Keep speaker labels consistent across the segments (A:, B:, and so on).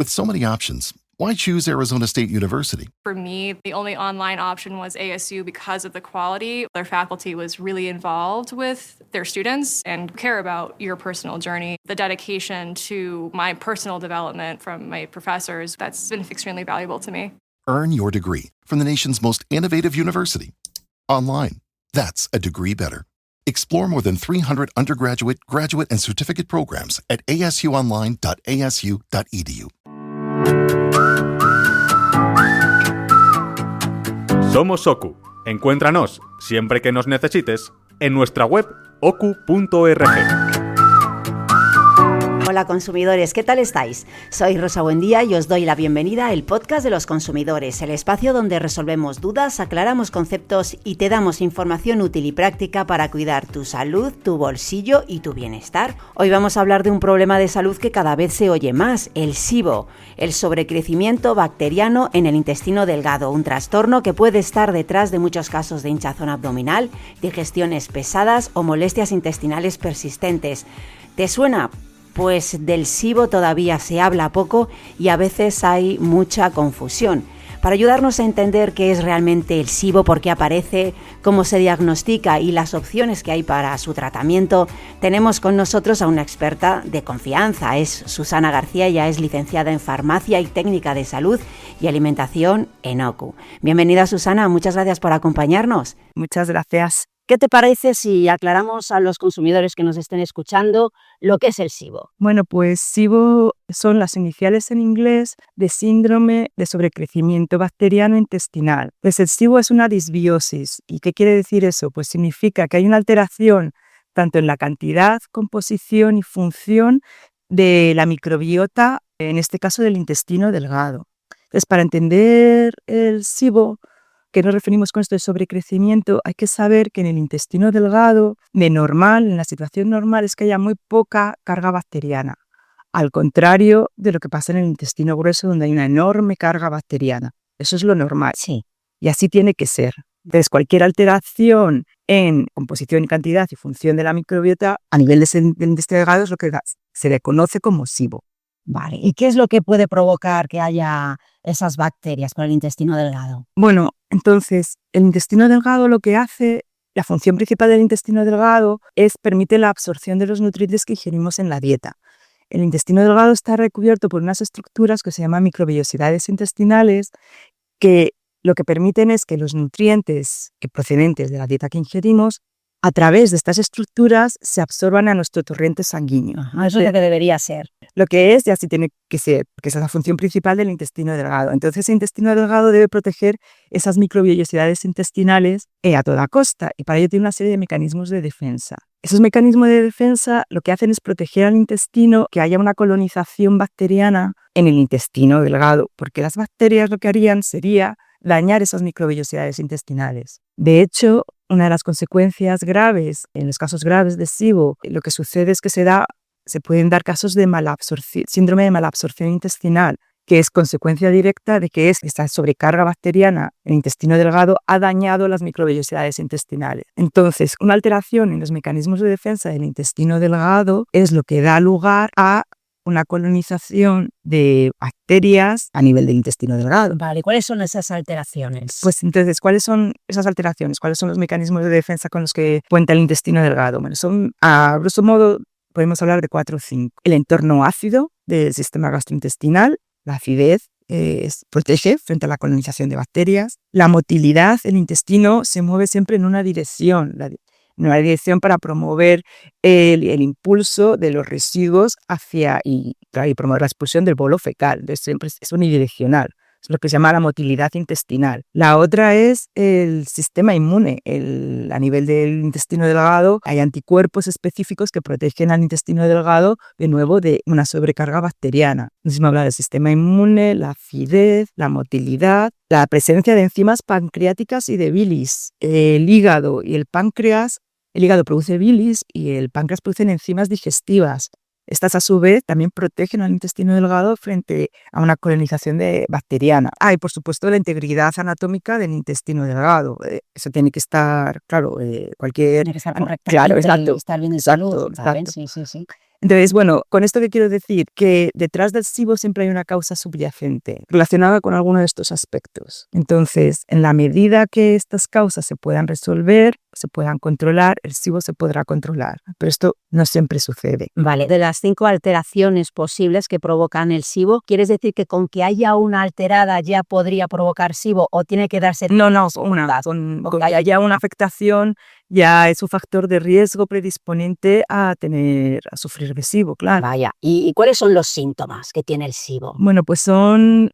A: With so many options, why choose Arizona State University?
B: For me, the only online option was ASU because of the quality. Their faculty was really involved with their students and care about your personal journey. The dedication to my personal development from my professors, that's been extremely valuable to me.
A: Earn your degree from the nation's most innovative university. Online. That's a degree better. Explore more than 300 undergraduate, graduate, and certificate programs at asuonline.asu.edu.
C: Somos Oku. Encuéntranos siempre que nos necesites en nuestra web oku.org.
D: Hola consumidores, ¿qué tal estáis? Soy Rosa Buendía y os doy la bienvenida al podcast de los consumidores, el espacio donde resolvemos dudas, aclaramos conceptos y te damos información útil y práctica para cuidar tu salud, tu bolsillo y tu bienestar. Hoy vamos a hablar de un problema de salud que cada vez se oye más, el SIBO, el sobrecrecimiento bacteriano en el intestino delgado, un trastorno que puede estar detrás de muchos casos de hinchazón abdominal, digestiones pesadas o molestias intestinales persistentes. ¿Te suena? Pues del SIBO todavía se habla poco y a veces hay mucha confusión. Para ayudarnos a entender qué es realmente el SIBO, por qué aparece, cómo se diagnostica y las opciones que hay para su tratamiento, tenemos con nosotros a una experta de confianza. Es Susana García, ella es licenciada en Farmacia y Técnica de Salud y Alimentación en Oku. Bienvenida Susana, muchas gracias por acompañarnos.
E: Muchas gracias. ¿Qué te parece si aclaramos a los consumidores que nos estén escuchando lo que es el SIBO? Bueno, pues SIBO son las iniciales en inglés de síndrome de sobrecrecimiento bacteriano intestinal. Pues el SIBO es una disbiosis. ¿Y qué quiere decir eso? Pues significa que hay una alteración tanto en la cantidad, composición y función de la microbiota, en este caso del intestino delgado. Entonces, para entender el SIBO, ¿qué nos referimos con esto de sobrecrecimiento? Hay que saber que en el intestino delgado, de normal, en la situación normal, es que haya muy poca carga bacteriana, al contrario de lo que pasa en el intestino grueso, donde hay una enorme carga bacteriana. Eso es lo normal. Sí. Y así tiene que ser. Entonces, cualquier alteración en composición, y cantidad y función de la microbiota a nivel del intestino delgado es lo que se le conoce como SIBO.
D: Vale, ¿y qué es lo que puede provocar que haya esas bacterias por el intestino delgado?
E: Bueno, entonces, el intestino delgado lo que hace, la función principal del intestino delgado permite la absorción de los nutrientes que ingerimos en la dieta. El intestino delgado está recubierto por unas estructuras que se llaman microvellosidades intestinales que lo que permiten es que los nutrientes procedentes de la dieta que ingerimos a través de estas estructuras se absorban a nuestro torrente sanguíneo.
D: Ajá, eso es lo que debería ser.
E: Lo que es y así tiene que ser, porque esa es la función principal del intestino delgado. Entonces el intestino delgado debe proteger esas microvellosidades intestinales a toda costa y para ello tiene una serie de mecanismos de defensa. Esos mecanismos de defensa lo que hacen es proteger al intestino, que haya una colonización bacteriana en el intestino delgado, porque las bacterias lo que harían sería dañar esas microvellosidades intestinales. De hecho, una de las consecuencias graves, en los casos graves de SIBO, lo que sucede es que se pueden dar casos de síndrome de malabsorción intestinal, que es consecuencia directa de que esta sobrecarga bacteriana en el intestino delgado ha dañado las microvellosidades intestinales. Entonces, una alteración en los mecanismos de defensa del intestino delgado es lo que da lugar a una colonización de bacterias a nivel del intestino delgado.
D: Vale, ¿cuáles son esas alteraciones?
E: Pues entonces, ¿cuáles son esas alteraciones? ¿Cuáles son los mecanismos de defensa con los que cuenta el intestino delgado? Bueno, son, a grosso modo, podemos hablar de 4 o 5. El entorno ácido del sistema gastrointestinal, la acidez, protege frente a la colonización de bacterias. La motilidad, el intestino se mueve siempre en una dirección, para promover el impulso de los residuos y promover la expulsión del bolo fecal. Entonces, siempre es unidireccional. Es lo que se llama la motilidad intestinal. La otra es el sistema inmune. A nivel del intestino delgado hay anticuerpos específicos que protegen al intestino delgado de nuevo de una sobrecarga bacteriana. Entonces me habla del sistema inmune, la acidez, la motilidad, la presencia de enzimas pancreáticas y de bilis. El hígado y el páncreas, el hígado produce bilis y el páncreas produce enzimas digestivas. Estas, a su vez, también protegen al intestino delgado frente a una colonización bacteriana. Y, por supuesto, la integridad anatómica del intestino delgado. Eso tiene que estar, claro,
D: Tiene que estar correctamente,
E: Claro, exacto.
D: estar bien de salud.
E: Exacto.
D: ¿Vale? Sí.
E: Entonces, bueno, con esto que quiero decir, que detrás del SIBO siempre hay una causa subyacente relacionada con alguno de estos aspectos. Entonces, en la medida que estas causas se puedan resolver, se puedan controlar, el SIBO se podrá controlar. Pero esto no siempre sucede.
D: Vale, de las 5 alteraciones posibles que provocan el SIBO, ¿quieres decir que con que haya una alterada ya podría provocar SIBO o tiene que darse?
E: No, con que haya una afectación ya es un factor de riesgo predisponente a sufrir de SIBO, claro.
D: Vaya, ¿y cuáles son los síntomas que tiene el SIBO?
E: Bueno, pues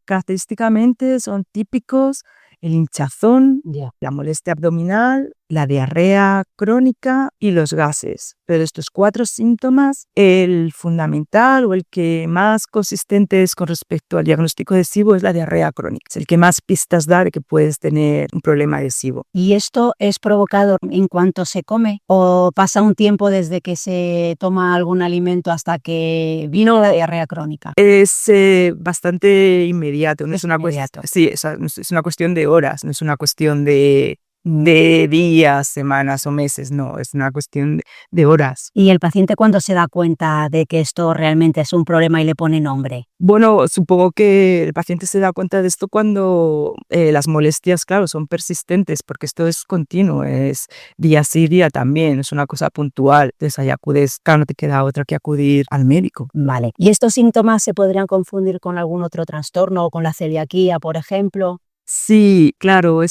E: característicamente son típicos el hinchazón, la molestia abdominal, la diarrea crónica y los gases. Pero de estos 4 síntomas, el fundamental o el que más consistente es con respecto al diagnóstico de SIBO es la diarrea crónica. Es el que más pistas da de que puedes tener un problema de SIBO.
D: ¿Y esto es provocado en cuanto se come o pasa un tiempo desde que se toma algún alimento hasta que vino la diarrea crónica?
E: Es bastante inmediato. No es una
D: inmediato.
E: Sí, es una cuestión de horas, no es una cuestión de días, semanas o meses, no, es una cuestión de horas.
D: ¿Y el paciente cuándo se da cuenta de que esto realmente es un problema y le pone nombre?
E: Bueno, supongo que el paciente se da cuenta de esto cuando las molestias, claro, son persistentes, porque esto es continuo, es día sí, día también, es una cosa puntual. Entonces ahí acudes, claro, no te queda otra que acudir al médico.
D: Vale. ¿Y estos síntomas se podrían confundir con algún otro trastorno o con la celiaquía, por ejemplo?
E: Sí, claro, el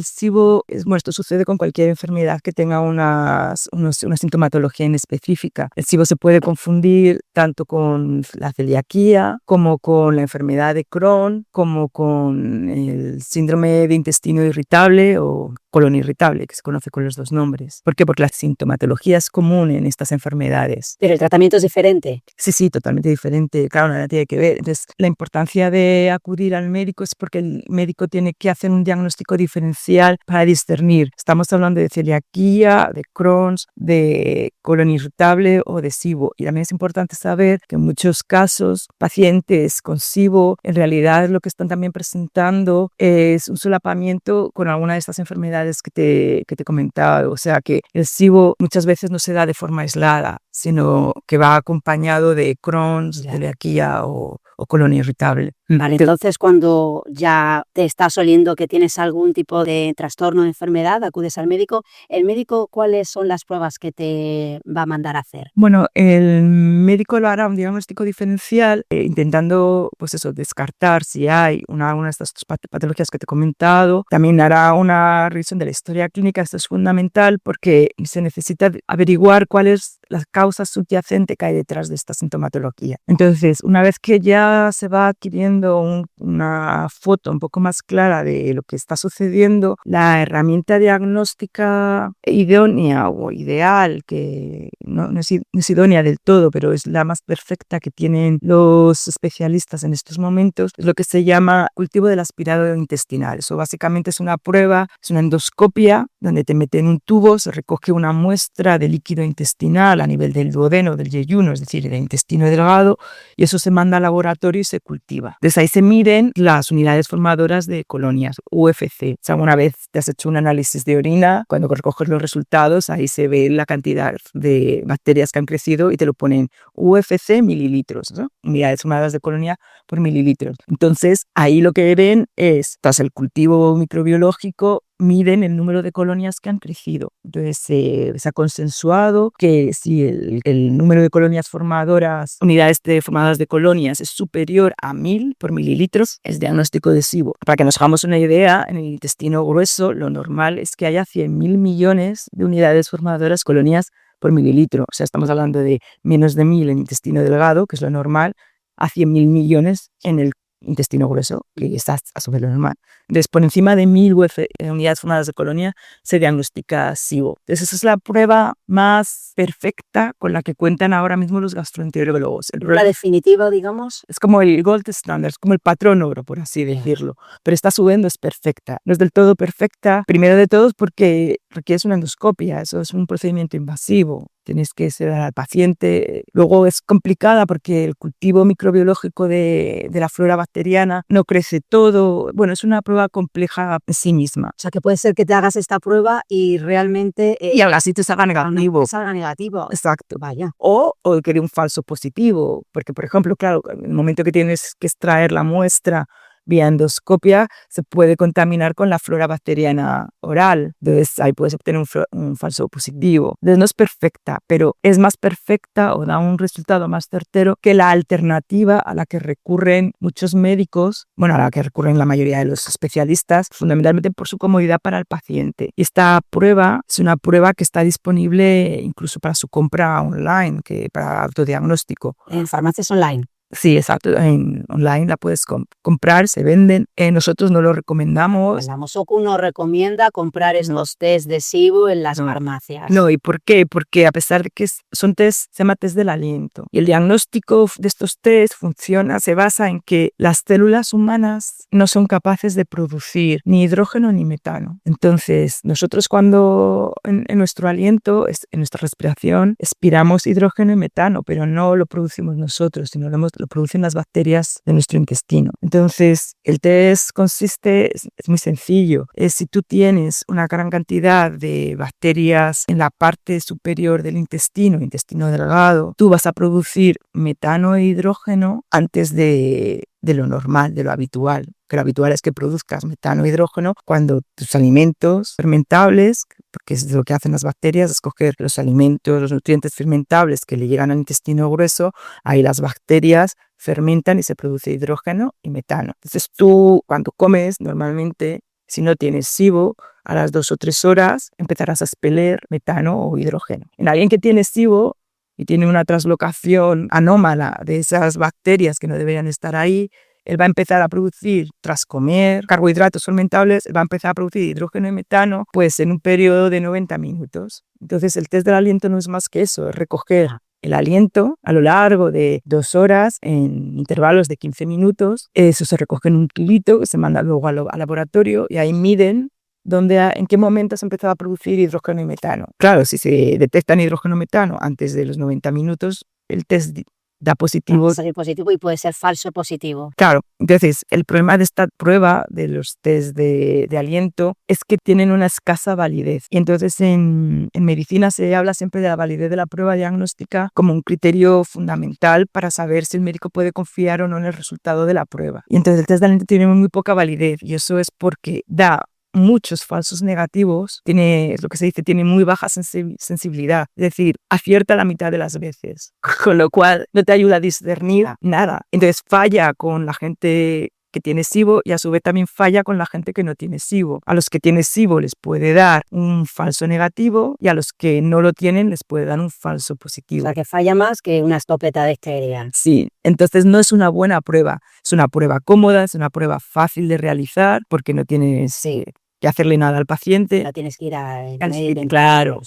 E: SIBO, esto sucede con cualquier enfermedad que tenga una sintomatología en específica. El SIBO se puede confundir tanto con la celiaquía, como con la enfermedad de Crohn, como con el síndrome de intestino irritable o colon irritable, que se conoce con los 2 nombres. ¿Por qué? Porque la sintomatología es común en estas enfermedades.
D: ¿Pero el tratamiento es diferente?
E: Sí, totalmente diferente. Claro, nada tiene que ver. Entonces, la importancia de acudir al médico es porque el médico tiene que hacer un diagnóstico diferencial para discernir. Estamos hablando de celiaquía, de Crohn's, de colon irritable o de SIBO. Y también es importante saber que en muchos casos, pacientes con SIBO, en realidad lo que están también presentando es un solapamiento con alguna de estas enfermedades que te he comentado. O sea que el SIBO muchas veces no se da de forma aislada, sino que va acompañado de Crohn's, celiaquía o colon irritable.
D: Vale, entonces cuando ya te estás oliendo que tienes algún tipo de trastorno o enfermedad, acudes al médico. ¿El médico cuáles son las pruebas que te va a mandar a hacer?
E: Bueno, el médico lo hará un diagnóstico diferencial intentando, pues eso, descartar si hay una de estas patologías que te he comentado. También hará una revisión de la historia clínica. Esto es fundamental porque se necesita averiguar cuál es la causa subyacente que hay detrás de esta sintomatología. Entonces, una vez que ya se va adquiriendo una foto un poco más clara de lo que está sucediendo, la herramienta diagnóstica idónea o ideal, que no es idónea del todo, pero es la más perfecta que tienen los especialistas en estos momentos, es lo que se llama cultivo del aspirado intestinal. Eso básicamente es una prueba, es una endoscopia donde te meten un tubo, se recoge una muestra de líquido intestinal a nivel del duodeno, del yeyuno, es decir, del intestino delgado, y eso se manda al laboratorio y se cultiva. Desde ahí se miden las unidades formadoras de colonias, UFC. O sea, una vez te has hecho un análisis de orina, cuando recoges los resultados, ahí se ve la cantidad de bacterias que han crecido y te lo ponen UFC mililitros, ¿no? Unidades formadoras de colonia por mililitros. Entonces, ahí lo que ven es, tras el cultivo microbiológico, miden el número de colonias que han crecido. Entonces se ha consensuado que si el número de colonias formadoras, formadoras de colonias es superior a 1000 por mililitros, es diagnóstico de SIBO. Para que nos hagamos una idea, en el intestino grueso lo normal es que haya 100.000 millones de unidades formadoras colonias por mililitro. O sea, estamos hablando de menos de 1000 en el intestino delgado, que es lo normal, a 100.000 millones en el intestino grueso, que está a sobre lo normal. Entonces, por encima de 1000 unidades formadas de colonia, se diagnostica SIBO. Entonces, esa es la prueba más perfecta con la que cuentan ahora mismo los gastroenterólogos.
D: La definitiva, digamos.
E: Es como el gold standard, es como el patrón oro, por así decirlo. Pero esta subiendo es perfecta. No es del todo perfecta, primero de todos porque requieres una endoscopia, eso es un procedimiento invasivo. Tienes que sedar al paciente. Luego es complicada porque el cultivo microbiológico de la flora bacteriana no crece todo. Bueno, es una prueba compleja en sí misma.
D: O sea, que puede ser que te hagas esta prueba y realmente...
E: Y al gas te salga negativo.
D: Salga negativo.
E: Exacto.
D: Vaya.
E: O que dé un falso positivo. Porque, por ejemplo, claro, en el momento que tienes que extraer la muestra vía endoscopia, se puede contaminar con la flora bacteriana oral. Entonces, ahí puedes obtener un falso positivo. Entonces, no es perfecta, pero es más perfecta o da un resultado más certero que la alternativa a la que recurren muchos médicos, bueno, a la que recurren la mayoría de los especialistas, fundamentalmente por su comodidad para el paciente. Y esta prueba es una prueba que está disponible incluso para su compra online, que para autodiagnóstico.
D: En farmacias online.
E: Sí, exacto. Online la puedes comprar, se venden. Nosotros no lo recomendamos.
D: La Mosoku nos recomienda comprar estos test de SIBO en las farmacias.
E: No, ¿y por qué? Porque a pesar de que son test, se llama test del aliento. Y el diagnóstico de estos test se basa en que las células humanas no son capaces de producir ni hidrógeno ni metano. Entonces, nosotros cuando en nuestro aliento, en nuestra respiración, expiramos hidrógeno y metano, pero no lo producimos nosotros, sino lo producen las bacterias de nuestro intestino. Entonces, el test es muy sencillo. Si tú tienes una gran cantidad de bacterias en la parte superior del intestino delgado, tú vas a producir metano e hidrógeno antes de lo normal, de lo habitual. Que lo habitual es que produzcas metano e hidrógeno cuando tus alimentos fermentables, porque es lo que hacen las bacterias, escoger los alimentos, los nutrientes fermentables que le llegan al intestino grueso, ahí las bacterias fermentan y se produce hidrógeno y metano. Entonces tú, cuando comes, normalmente, si no tienes SIBO, a las 2 o 3 horas empezarás a expeler metano o hidrógeno. En alguien que tiene SIBO y tiene una translocación anómala de esas bacterias que no deberían estar ahí, él va a empezar a producir, tras comer carbohidratos fermentables, va a empezar a producir hidrógeno y metano, pues en un periodo de 90 minutos. Entonces el test del aliento no es más que eso, es recoger el aliento a lo largo de 2 horas en intervalos de 15 minutos. Eso se recoge en un tubito que se manda luego al laboratorio y ahí miden en qué momento se empezaba a producir hidrógeno y metano. Claro, si se detectan hidrógeno y metano antes de los 90 minutos, el test da positivo.
D: Puede salir positivo y puede ser falso positivo.
E: Claro, entonces el problema de esta prueba de los test de aliento es que tienen una escasa validez. Y entonces en medicina se habla siempre de la validez de la prueba diagnóstica como un criterio fundamental para saber si el médico puede confiar o no en el resultado de la prueba. Y entonces el test de aliento tiene muy poca validez y eso es porque da muchos falsos negativos, es lo que se dice, tiene muy baja sensibilidad, es decir, acierta la mitad de las veces, con lo cual no te ayuda a discernir nada. Entonces falla con la gente que tiene SIBO y a su vez también falla con la gente que no tiene SIBO. A los que tienen SIBO les puede dar un falso negativo y a los que no lo tienen les puede dar un falso positivo.
D: O sea, que falla más que una escopeta de esteria.
E: Sí, entonces no es una buena prueba. Es una prueba cómoda, es una prueba fácil de realizar porque no tienes que hacerle nada al paciente.
D: No tienes que ir al
E: médico. Claro.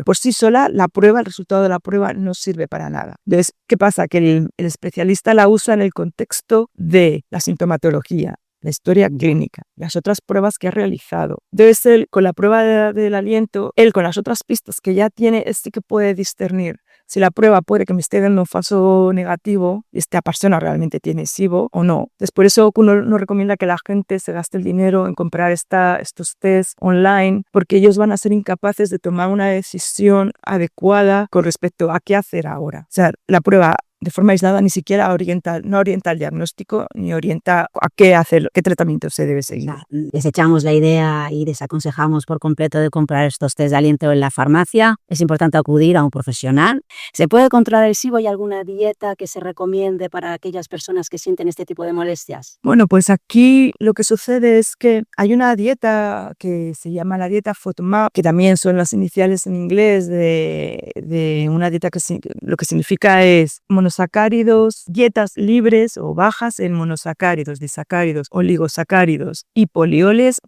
E: Por sí sola, el resultado de la prueba no sirve para nada. Entonces, ¿qué pasa? Que el especialista la usa en el contexto de la sintomatología, la historia clínica, las otras pruebas que ha realizado. Entonces, él, con la prueba del aliento, él con las otras pistas que ya tiene, sí que puede discernir si la prueba puede que me esté dando un falso negativo y esta persona realmente tiene SIBO o no. Entonces, por eso uno no recomienda que la gente se gaste el dinero en comprar estos tests online, porque ellos van a ser incapaces de tomar una decisión adecuada con respecto a qué hacer ahora. O sea, la prueba de forma aislada ni siquiera no orienta al diagnóstico ni orienta a qué hacer, qué tratamiento se debe seguir.
D: Desechamos la idea y desaconsejamos por completo de comprar estos test de aliento en la farmacia. Es importante acudir a un profesional. ¿Se puede controlar el SIBO y alguna dieta que se recomiende para aquellas personas que sienten este tipo de molestias?
E: Bueno, pues aquí lo que sucede es que hay una dieta que se llama la dieta FODMAP, que también son las iniciales en inglés de una dieta que lo que significa es monosacáridos, dietas libres o bajas en monosacáridos, disacáridos, oligosacáridos y polioles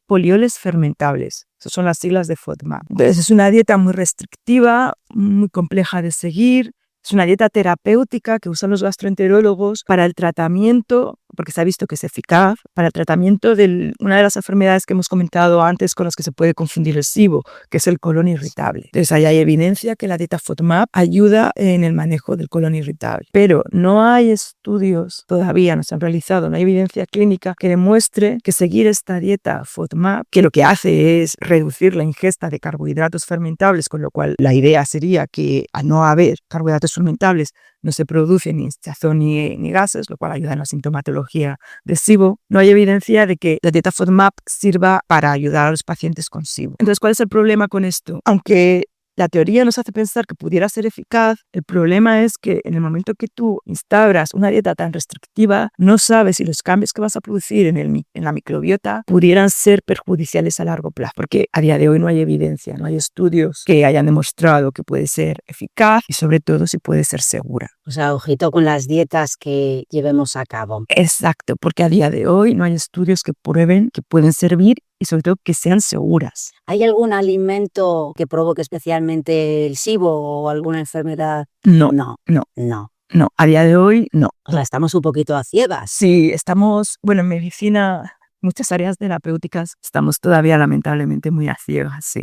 E: fermentables. Esas son las siglas de FODMAP. Entonces es una dieta muy restrictiva, muy compleja de seguir. Es una dieta terapéutica que usan los gastroenterólogos para el tratamiento porque se ha visto que es eficaz para el tratamiento de una de las enfermedades que hemos comentado antes con las que se puede confundir el SIBO, que es el colon irritable. Entonces, ahí hay evidencia que la dieta FODMAP ayuda en el manejo del colon irritable. Pero no hay estudios, todavía no se han realizado, no hay evidencia clínica que demuestre que seguir esta dieta FODMAP, que lo que hace es reducir la ingesta de carbohidratos fermentables, con lo cual la idea sería que al no haber carbohidratos fermentables no se produce ni hinchazón ni gases, lo cual ayuda en la sintomatología de SIBO. No hay evidencia de que la dieta FODMAP sirva para ayudar a los pacientes con SIBO. Entonces, ¿cuál es el problema con esto? Aunque la teoría nos hace pensar que pudiera ser eficaz, el problema es que en el momento que tú instauras una dieta tan restrictiva, no sabes si los cambios que vas a producir en la microbiota pudieran ser perjudiciales a largo plazo, porque a día de hoy no hay evidencia, no hay estudios que hayan demostrado que puede ser eficaz y sobre todo si puede ser segura.
D: O sea, ojito con las dietas que llevemos a cabo.
E: Exacto, porque a día de hoy no hay estudios que prueben que pueden servir y sobre todo que sean seguras.
D: ¿Hay algún alimento que provoque especialmente el SIBO o alguna enfermedad?
E: No. No, a día de hoy no.
D: O sea, estamos un poquito a ciegas.
E: Sí, estamos, en medicina, muchas áreas terapéuticas, estamos todavía lamentablemente muy a ciegas, sí.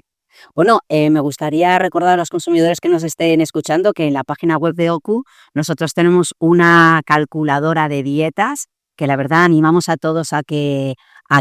D: Bueno, me gustaría recordar a los consumidores que nos estén escuchando que en la página web de OKU nosotros tenemos una calculadora de dietas que la verdad animamos a todos a que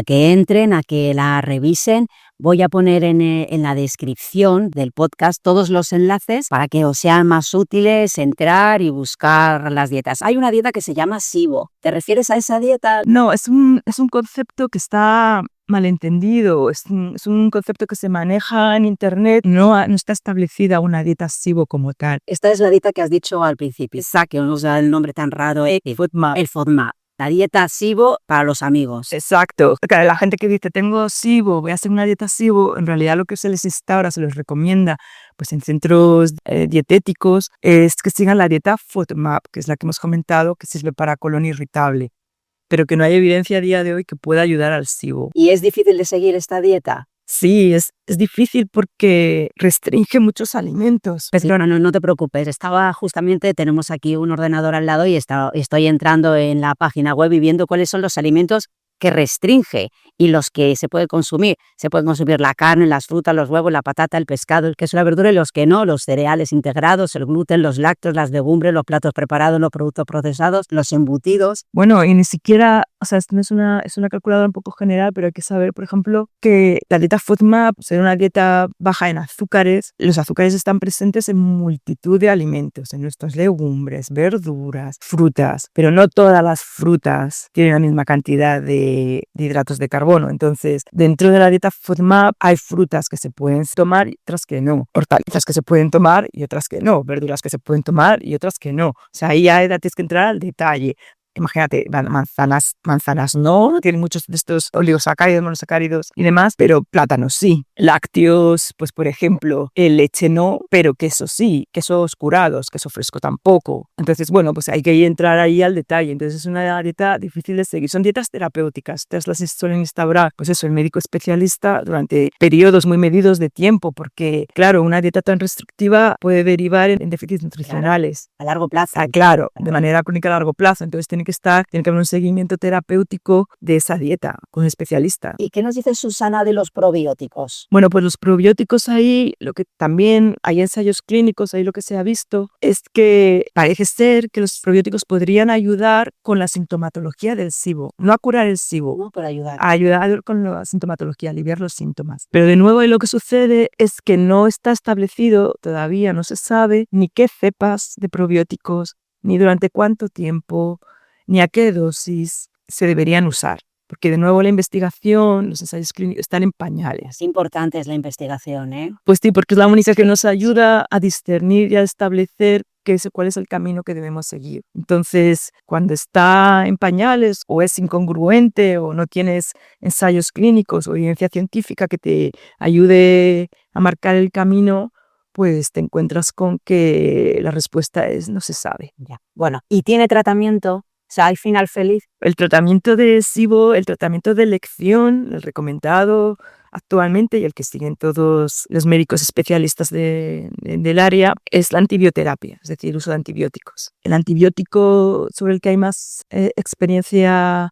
D: entren, a que la revisen. Voy a poner en la descripción del podcast todos los enlaces para que os sean más útiles entrar y buscar las dietas. Hay una dieta que se llama SIBO. ¿Te refieres a esa dieta?
E: No, es un concepto que está malentendido, es un concepto que se maneja en internet, no está establecida una dieta SIBO como tal.
D: Esta es la dieta que has dicho al principio. Exacto, que nos da el nombre tan raro. El FODMAP. La dieta SIBO para los amigos.
E: Exacto. La gente que dice, tengo SIBO, voy a hacer una dieta SIBO, en realidad lo que se les instaura, se les recomienda pues en centros dietéticos es que sigan la dieta FODMAP, que es la que hemos comentado, que sirve para colon irritable, pero que no hay evidencia a día de hoy que pueda ayudar al SIBO.
D: ¿Y es difícil de seguir esta dieta?
E: Sí, es difícil porque restringe muchos alimentos.
D: Pues no te preocupes, tenemos aquí un ordenador al lado y estoy entrando en la página web y viendo cuáles son los alimentos que restringe y los que se puede consumir. Se puede consumir la carne, las frutas, los huevos, la patata, el pescado, el queso, la verdura y los que no, los cereales integrados, el gluten, los lácteos, las legumbres, los platos preparados, los productos procesados, los embutidos.
E: Bueno, y ni siquiera, esto no es una calculadora un poco general, pero hay que saber, por ejemplo, que la dieta FODMAP será una dieta baja en azúcares. Los azúcares están presentes en multitud de alimentos, en nuestras legumbres, verduras, frutas, pero no todas las frutas tienen la misma cantidad de hidratos de carbono. Entonces, dentro de la dieta FODMAP hay frutas que se pueden tomar y otras que no, hortalizas que se pueden tomar y otras que no, verduras que se pueden tomar y otras que no. O sea, ahí ya tienes que entrar al detalle. Imagínate, manzanas no, tienen muchos de estos oligosacáridos, monosacáridos y demás, pero plátanos sí. Lácteos, pues por ejemplo, leche no, pero queso sí, quesos curados, queso fresco tampoco. Entonces, pues hay que entrar ahí al detalle. Entonces es una dieta difícil de seguir. Son dietas terapéuticas. Estas las suelen instaurar, el médico especialista durante periodos muy medidos de tiempo, porque, claro, una dieta tan restrictiva puede derivar en déficits nutricionales.
D: Claro, a largo plazo.
E: Claro, de manera crónica a largo plazo. Entonces tiene que haber un seguimiento terapéutico de esa dieta con un especialista.
D: ¿Y qué nos dice Susana de los probióticos?
E: Bueno, pues los probióticos ahí, lo que también hay ensayos clínicos, ahí lo que se ha visto es que parece ser que los probióticos podrían ayudar con la sintomatología del SIBO, no a curar el SIBO,
D: no, pero ayudar.
E: A ayudar con la sintomatología, a aliviar los síntomas. Pero de nuevo, lo que sucede es que no está establecido, todavía no se sabe ni qué cepas de probióticos, ni durante cuánto tiempo, ni a qué dosis se deberían usar. Porque de nuevo la investigación, los ensayos clínicos están en pañales.
D: Importante es la investigación, ¿eh?
E: Pues sí, porque es la única que nos ayuda a discernir y a establecer cuál es el camino que debemos seguir. Entonces, cuando está en pañales o es incongruente o no tienes ensayos clínicos o evidencia científica que te ayude a marcar el camino, pues te encuentras con que la respuesta es no se sabe.
D: Ya. Bueno, ¿y tiene tratamiento? O sea, ¿hay final feliz?
E: El tratamiento de SIBO, el tratamiento de elección, el recomendado actualmente y el que siguen todos los médicos especialistas del área es la antibioterapia, es decir, el uso de antibióticos. El antibiótico sobre el que hay más evidencia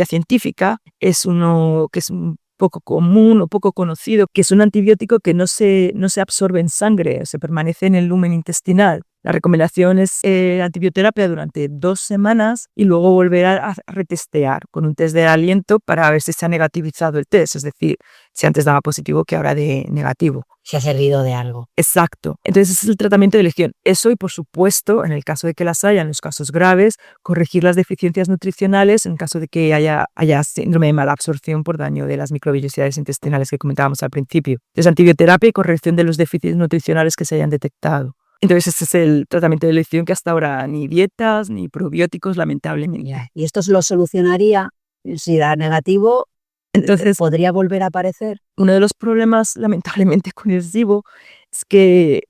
E: científica es uno que es un poco común o poco conocido, que es un antibiótico que no se absorbe en sangre, se permanece en el lumen intestinal. La recomendación es antibioterapia durante 2 semanas y luego volver a retestear con un test de aliento para ver si se ha negativizado el test, es decir, si antes daba positivo que ahora de negativo.
D: Se ha servido de algo.
E: Exacto. Entonces ese es el tratamiento de elección. Eso y, por supuesto, en el caso de que las haya, en los casos graves, corregir las deficiencias nutricionales en caso de que haya síndrome de mala absorción por daño de las microvellosidades intestinales que comentábamos al principio. Entonces, antibioterapia y corrección de los déficits nutricionales que se hayan detectado. Entonces ese es el tratamiento de elección que hasta ahora ni dietas ni probióticos, lamentablemente.
D: Y esto se lo solucionaría si da negativo. Entonces, ¿podría volver a aparecer?
E: Uno de los problemas, lamentablemente, con el SIBO es que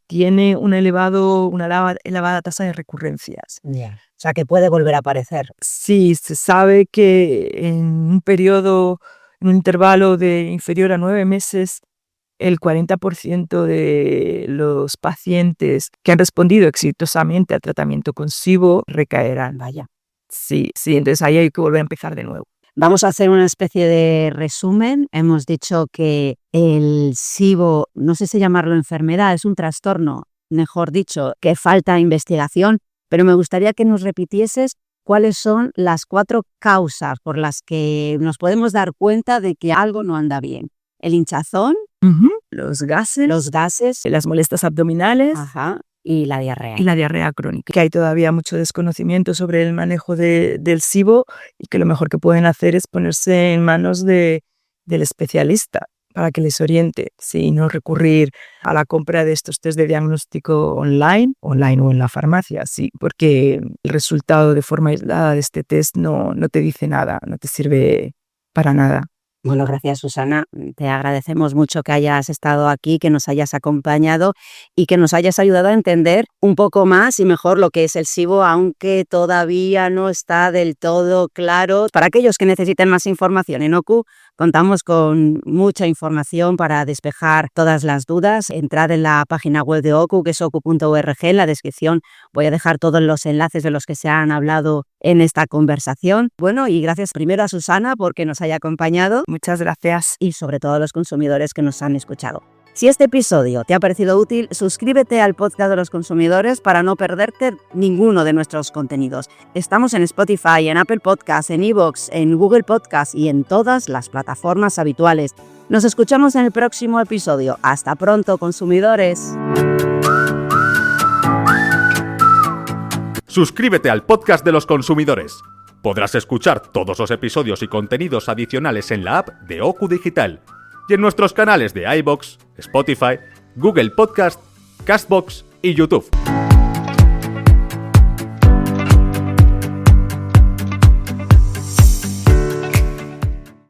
E: tiene una elevada tasa de recurrencias.
D: O sea, que puede volver a aparecer.
E: Sí, se sabe que en un intervalo de inferior a 9 meses, el 40% de los pacientes que han respondido exitosamente al tratamiento con SIBO recaerán.
D: Vaya.
E: Sí, entonces ahí hay que volver a empezar de nuevo.
D: Vamos a hacer una especie de resumen. Hemos dicho que el SIBO, no sé si llamarlo enfermedad, es un trastorno, mejor dicho, que falta investigación, pero me gustaría que nos repitieses cuáles son las 4 causas por las que nos podemos dar cuenta de que algo no anda bien. El hinchazón,
E: los gases, las molestias abdominales,
D: y la diarrea.
E: Y la diarrea crónica. Que hay todavía mucho desconocimiento sobre el manejo del SIBO y que lo mejor que pueden hacer es ponerse en manos del especialista para que les oriente, y no recurrir a la compra de estos test de diagnóstico online o en la farmacia, sí, porque el resultado de forma aislada de este test no te dice nada, no te sirve para nada.
D: Bueno, gracias, Susana. Te agradecemos mucho que hayas estado aquí, que nos hayas acompañado y que nos hayas ayudado a entender un poco más y mejor lo que es el SIBO, aunque todavía no está del todo claro. Para aquellos que necesiten más información en OKU, contamos con mucha información para despejar todas las dudas. Entrad en la página web de OKU, que es oku.org. En la descripción voy a dejar todos los enlaces de los que se han hablado en esta conversación. Bueno, y gracias primero a Susana porque nos haya acompañado.
E: Muchas gracias.
D: Y sobre todo a los consumidores que nos han escuchado. Si este episodio te ha parecido útil, suscríbete al podcast de los consumidores para no perderte ninguno de nuestros contenidos. Estamos en Spotify, en Apple Podcasts, en iVoox, en Google Podcasts y en todas las plataformas habituales. Nos escuchamos en el próximo episodio. Hasta pronto, consumidores.
C: Suscríbete al podcast de los consumidores. Podrás escuchar todos los episodios y contenidos adicionales en la app de OKU Digital y en nuestros canales de iVoox, Spotify, Google Podcast, Castbox y YouTube.